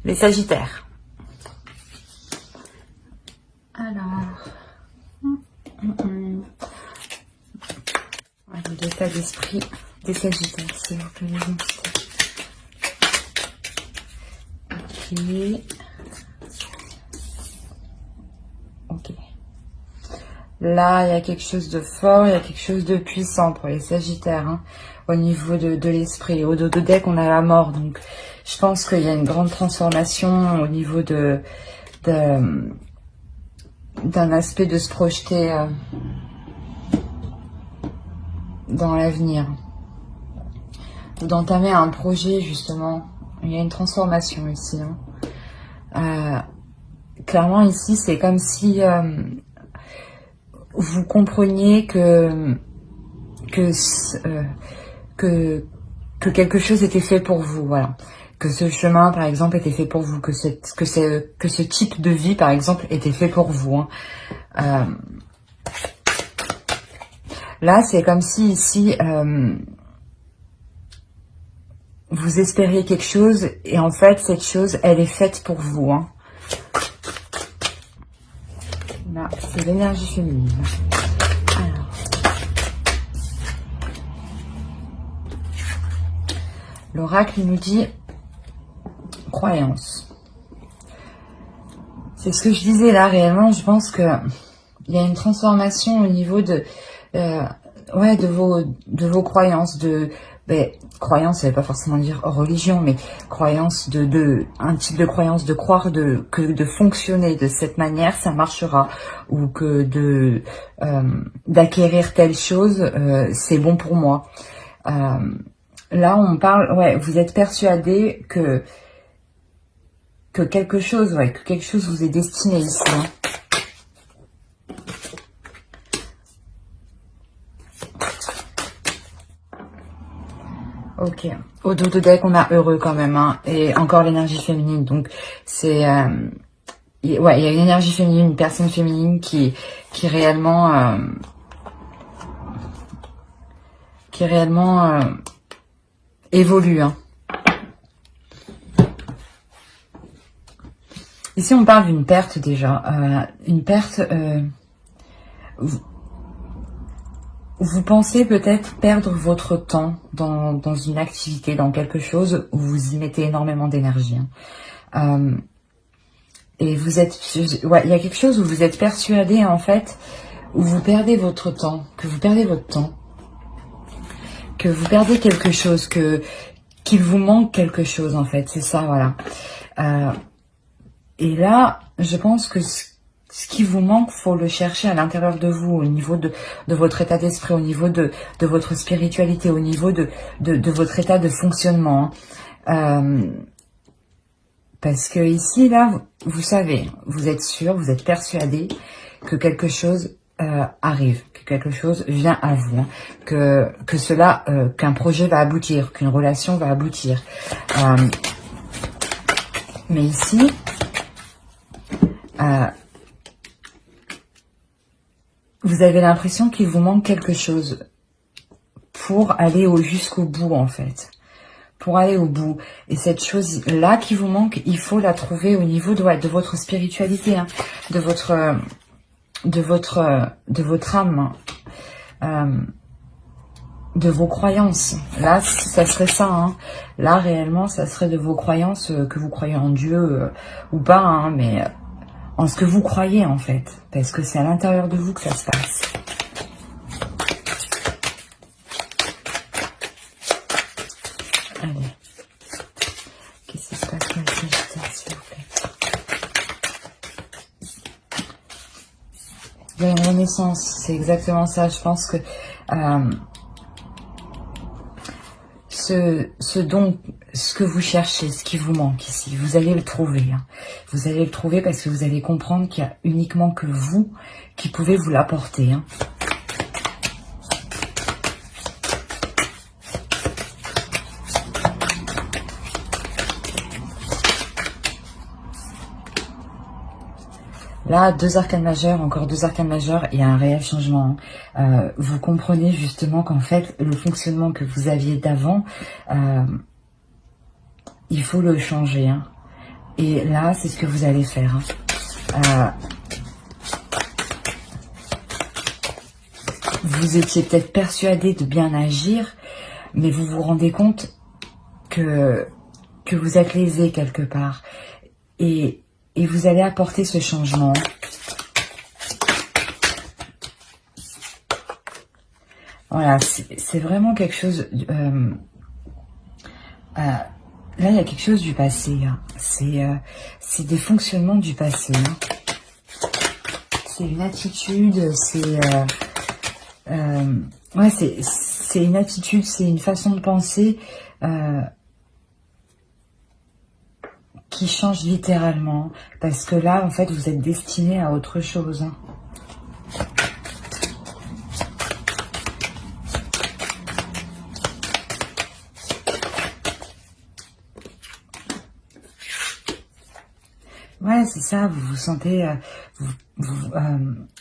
Les Sagittaires. Alors, l'état d'esprit des Sagittaires, s'il vous plaît, les entités. Ok. Là, il y a quelque chose de fort, il y a quelque chose de puissant pour les Sagittaires, hein, au niveau de l'esprit. Au dos de deck, on a la mort, donc je pense qu'il y a une grande transformation au niveau d'un aspect de se projeter dans l'avenir, ou d'entamer un projet, justement. Il y a une transformation ici, hein. Clairement, ici, c'est comme si vous compreniez que quelque chose était fait pour vous, voilà. Que ce chemin, par exemple, était fait pour vous, que ce type de vie, par exemple, était fait pour vous, hein. Là, c'est comme si ici, vous espériez quelque chose, et en fait, cette chose, elle est faite pour vous, hein. Là, c'est l'énergie féminine. Alors. L'oracle nous dit croyance. C'est ce que je disais là, réellement, je pense que il y a une transformation au niveau de vos croyances, croyance, ça veut pas forcément dire religion, mais croyance un type de croyance, de croire que de fonctionner de cette manière, ça marchera, ou que d'acquérir telle chose, c'est bon pour moi. Là, on parle, vous êtes persuadé que quelque chose, vous est destiné ici, hein. Ok. Au dos de deck, on a heureux quand même, hein, et encore l'énergie féminine. Donc c'est, il y a une énergie féminine, une personne féminine qui réellement, évolue, hein. Ici, on parle d'une perte déjà, une perte. Vous pensez peut-être perdre votre temps dans une activité, dans quelque chose où vous y mettez énormément d'énergie, hein. Et vous êtes, il y a quelque chose où vous êtes persuadé, en fait, où vous perdez votre temps, que vous perdez votre temps, que vous perdez quelque chose, qu'il vous manque quelque chose, en fait, c'est ça, voilà. Et là, je pense que ce qui vous manque, faut le chercher à l'intérieur de vous, au niveau de votre état d'esprit, au niveau de votre spiritualité, au niveau de votre état de fonctionnement, hein. Parce que ici, là, vous savez, vous êtes sûr, vous êtes persuadé que quelque chose arrive, que quelque chose vient à vous, hein, qu'un projet va aboutir, qu'une relation va aboutir. Mais ici, vous avez l'impression qu'il vous manque quelque chose pour aller jusqu'au bout, en fait. Pour aller au bout. Et cette chose-là qui vous manque, il faut la trouver au niveau de votre spiritualité, hein, de votre âme, de vos croyances. Là, ça serait ça, hein. Là, réellement, ça serait de vos croyances, que vous croyez en Dieu ou pas, hein, mais en ce que vous croyez, en fait. Parce que c'est à l'intérieur de vous que ça se passe. Allez. Qu'est-ce qui se passe pour les Sagittaires, s'il vous plaît? Il y a une renaissance, c'est exactement ça. Je pense que ce que vous cherchez, ce qui vous manque ici, vous allez le trouver, hein. Vous allez le trouver parce que vous allez comprendre qu'il n'y a uniquement que vous qui pouvez vous l'apporter, hein. Là, 2 arcanes majeures, encore 2 arcanes majeures, il y a un réel changement, hein. Vous comprenez justement qu'en fait, le fonctionnement que vous aviez d'avant, il faut le changer, hein. Et là, c'est ce que vous allez faire. Vous étiez peut-être persuadé de bien agir, mais vous vous rendez compte que vous êtes lésé quelque part. Et vous allez apporter ce changement. Voilà, c'est vraiment quelque chose... là, il y a quelque chose du passé. Hein. C'est des fonctionnements du passé. Hein. C'est une attitude, ouais, c'est une attitude, c'est une façon de penser qui change littéralement. Parce que là, en fait, vous êtes destiné à autre chose. Hein. Ouais, c'est ça, vous vous sentez,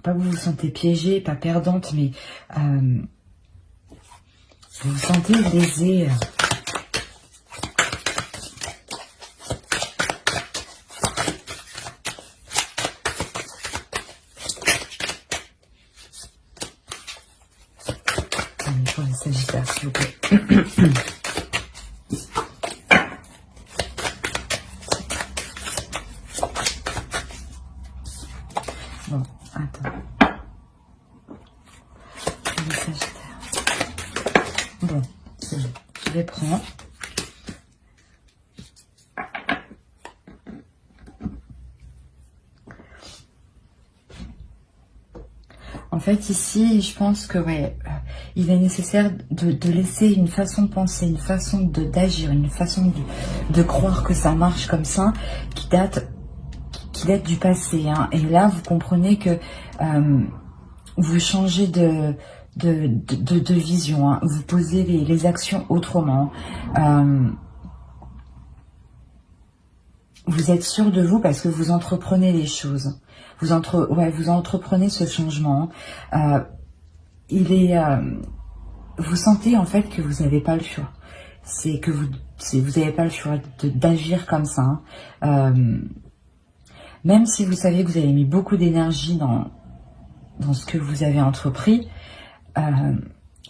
pas vous vous sentez piégée, pas perdante, mais vous vous sentez lésée. Allez, pour les Sagittaires, s'il vous plaît. Bon, attends. Les Sagittaires. Bon, je les prends. En fait, ici, je pense que ouais, il est nécessaire de laisser une façon de penser, une façon d'agir, une façon de croire que ça marche comme ça, qui date du passé. Hein. Et là, vous comprenez que vous changez de vision. Hein. Vous posez les actions autrement. Vous êtes sûr de vous parce que vous entreprenez les choses. Vous entreprenez ce changement. Vous sentez en fait que vous n'avez pas le choix. C'est que vous n'avez pas le choix d'agir comme ça. Même si vous savez que vous avez mis beaucoup d'énergie dans ce que vous avez entrepris,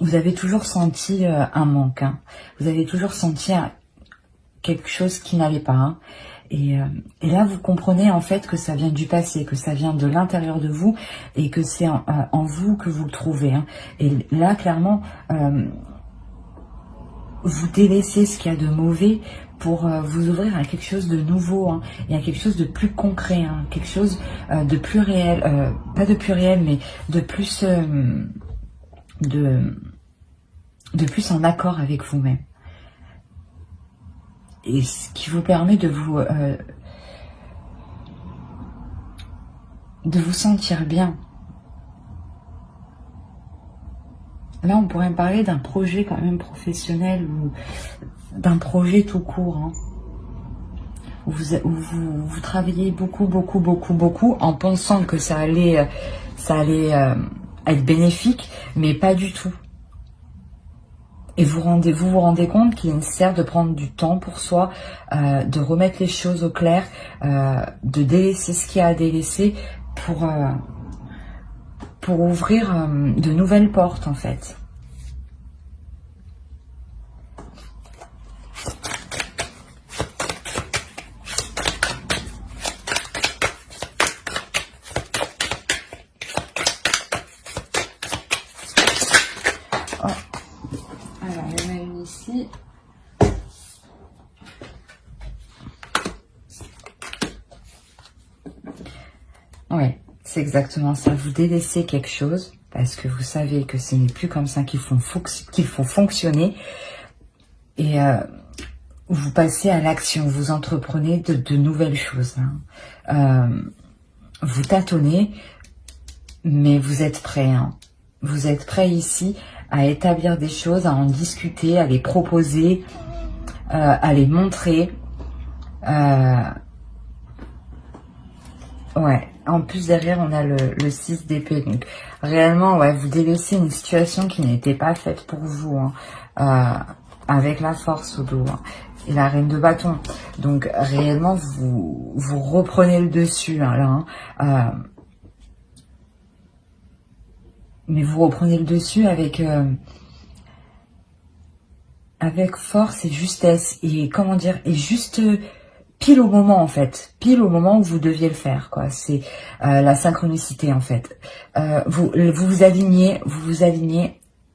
vous avez toujours senti un manque. Hein. Vous avez toujours senti quelque chose qui n'allait pas. Hein. Et là, vous comprenez en fait que ça vient du passé, que ça vient de l'intérieur de vous et que c'est en vous que vous le trouvez. Hein. Et là, clairement, vous délaissez ce qu'il y a de mauvais pour vous ouvrir à quelque chose de nouveau, hein, et à quelque chose de plus concret, hein, quelque chose de plus réel, pas de plus réel, mais de plus, de plus en accord avec vous-même. Et ce qui vous permet de vous sentir bien. Là, on pourrait parler d'un projet quand même professionnel ou d'un projet tout court. Hein, où vous travaillez beaucoup en pensant que ça allait être bénéfique, mais pas du tout. Et vous vous rendez compte qu'il est nécessaire de prendre du temps pour soi, de remettre les choses au clair, de délaisser ce qu'il y a à délaisser pour ouvrir de nouvelles portes en fait. Oh. Alors, il y en a une ici. Ouais, c'est exactement ça. Vous délaissez quelque chose parce que vous savez que ce n'est plus comme ça qu'il faut fonctionner. Et vous passez à l'action, vous entreprenez de nouvelles choses. Hein. Vous tâtonnez, mais vous êtes prêt. Hein. Vous êtes prêt ici à établir des choses, à en discuter, à les proposer, à les montrer. Ouais, en plus derrière on a le 6 d'épée. Donc réellement, ouais, vous délaissez une situation qui n'était pas faite pour vous, hein, avec la force au dos. Hein. et la reine de bâton. Donc réellement, vous reprenez le dessus hein, là. Hein. Mais vous reprenez le dessus avec force et justesse. Et comment dire, et juste pile au moment en fait. Pile au moment où vous deviez le faire, quoi. C'est la synchronicité en fait. Vous alignez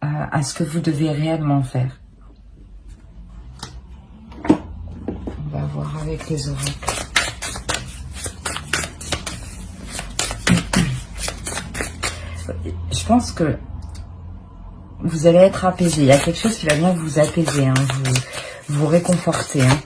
à ce que vous devez réellement faire. On va voir avec les oracles. Je pense que vous allez être apaisé. Il y a quelque chose qui va bien vous apaiser, hein, vous réconforter. Hein.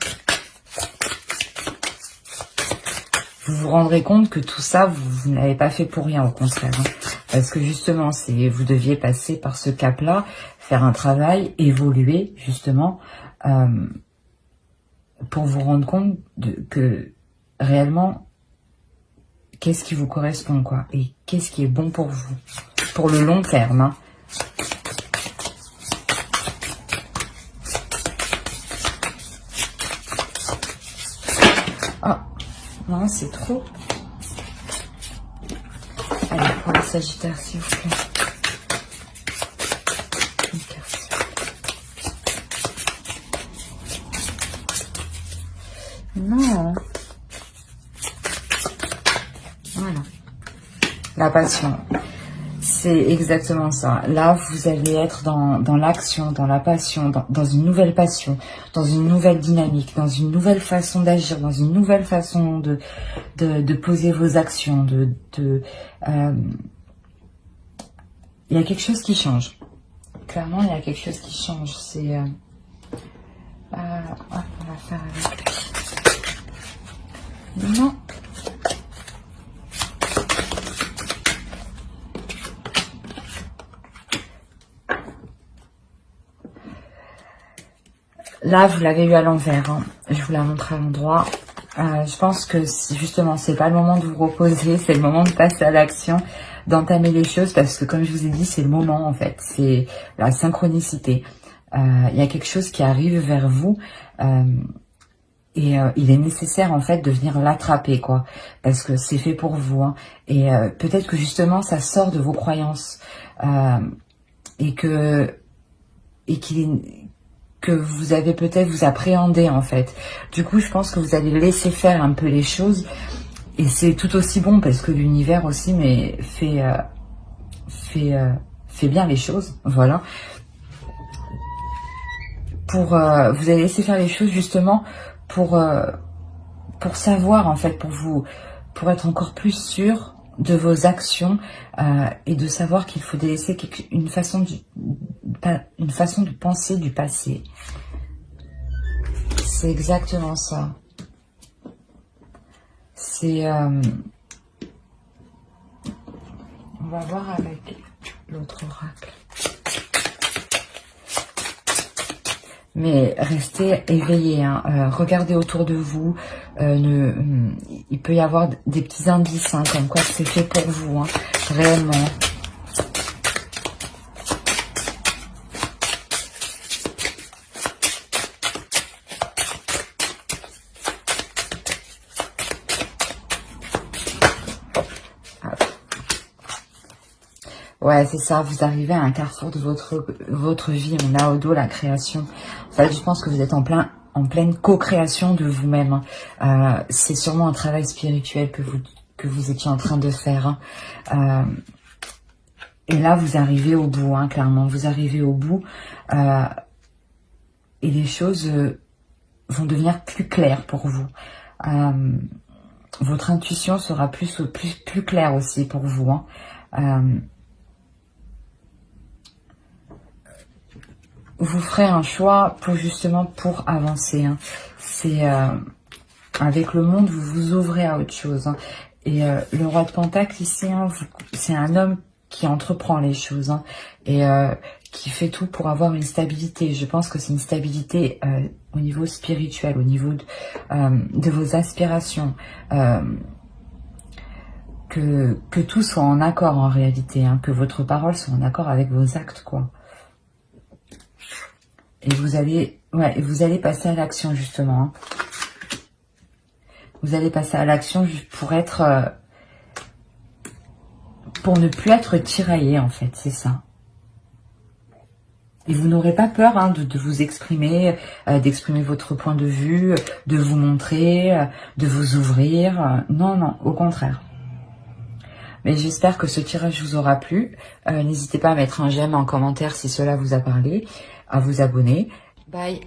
Vous vous rendrez compte que tout ça, vous n'avez pas fait pour rien, au contraire. Hein, parce que justement, vous deviez passer par ce cap-là, faire un travail, évoluer, justement, pour vous rendre compte que réellement, qu'est-ce qui vous correspond, quoi, et qu'est-ce qui est bon pour vous, pour le long terme. Hein. Ah, non, c'est trop. Allez, pour le Sagittaire, s'il vous plaît. Une carte. Non. Voilà. La passion. C'est exactement ça. Là, vous allez être dans l'action, dans la passion, dans une nouvelle passion, dans une nouvelle dynamique, dans une nouvelle façon d'agir, dans une nouvelle façon de poser vos actions. Il y a quelque chose qui change. Clairement, il y a quelque chose qui change. C'est... on va faire avec... Non. Là, vous l'avez eu à l'envers. Hein. Je vous la montre à l'endroit. Je pense que justement, c'est pas le moment de vous reposer, c'est le moment de passer à l'action, d'entamer les choses, parce que comme je vous ai dit, c'est le moment en fait. C'est la synchronicité. Il y a quelque chose qui arrive vers vous. Et il est nécessaire en fait de venir l'attraper, quoi, parce que c'est fait pour vous. Hein. Et peut-être que justement, ça sort de vos croyances. Et que vous avez peut-être vous appréhendez en fait. Du coup, je pense que vous allez laisser faire un peu les choses et c'est tout aussi bon parce que l'univers aussi fait bien les choses, voilà. Vous allez laisser faire les choses justement pour savoir en fait, pour être encore plus sûr de vos actions et de savoir qu'il faut délaisser une façon de penser du passé. C'est exactement ça. C'est... on va voir avec l'autre oracle. Mais restez éveillés, hein. Regardez autour de vous. Il peut y avoir des petits indices, hein, comme quoi c'est fait pour vous, hein, réellement. Ouais, c'est ça, vous arrivez à un carrefour de votre vie. On a au dos la création. En fait, je pense que vous êtes en pleine co-création de vous-même. C'est sûrement un travail spirituel que vous étiez en train de faire. Et là, vous arrivez au bout, hein, clairement. Vous arrivez au bout. Et les choses vont devenir plus claires pour vous. Votre intuition sera plus claire aussi pour vous. Hein. Vous ferez un choix pour avancer. Hein. C'est avec le monde, vous vous ouvrez à autre chose. Hein. Et le roi de Pentacle ici, hein, c'est un homme qui entreprend les choses, hein, et qui fait tout pour avoir une stabilité. Je pense que c'est une stabilité au niveau spirituel, au niveau de vos aspirations. Que tout soit en accord en réalité, hein, que votre parole soit en accord avec vos actes, quoi. Et vous allez Ouais, vous allez passer à l'action justement. Hein. Vous allez passer à l'action pour être... pour ne plus être tiraillé en fait, c'est ça. Et vous n'aurez pas peur hein, de vous exprimer, d'exprimer votre point de vue, de vous montrer, de vous ouvrir. Non, non, au contraire. Mais j'espère que ce tirage vous aura plu. N'hésitez pas à mettre un j'aime en commentaire si cela vous a parlé, à vous abonner. Bye.